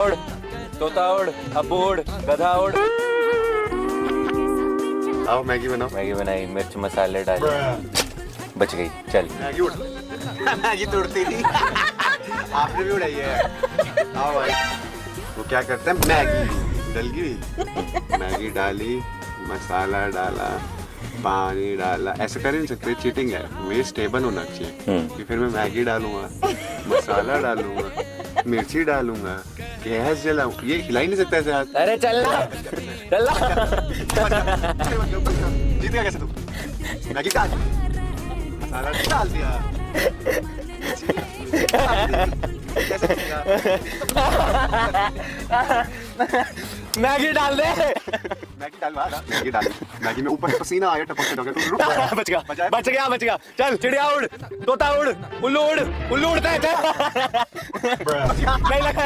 उड़, तोता उड़, अब्बू उड़, गधा उड़। आओ मैगी बनाओ। मैगी बनाई, मिर्च मसाले डाले, बच गई। चल मैगी उड़ मैगी तो उड़ती नहीं। आपने भी उड़ाई है। आओ भाई। वो क्या करते हैं, मैगी डल गई, मैगी डाली, मसाला डाला, पानी डाला। ऐसे कर ही नहीं सकते, चीटिंग है। ये स्टेबल होना चाहिए कि फिर मैं मैगी डालूंगा, मसाला डालूंगा, मिर्ची डालूंगा, गैस जलाऊं। ये हिला ही नहीं सकता ऐसे हाथ। अरे चलना चलना। जीत गया कैसे तू? मैगी डाल, मसाला डाल दिया। कैसे जीतेगा? मैगी डाल दे। मैगी डालवा ना। मैगी डाली, मैगी में ऊपर पसीना आया, टपक से डोके। तू रुक। बच गया बच गया बच गया। चल चिड़िया उड़, तोता उड़, उल्लू उड़, उल्लू उड़ता है। चल। नहीं लगा।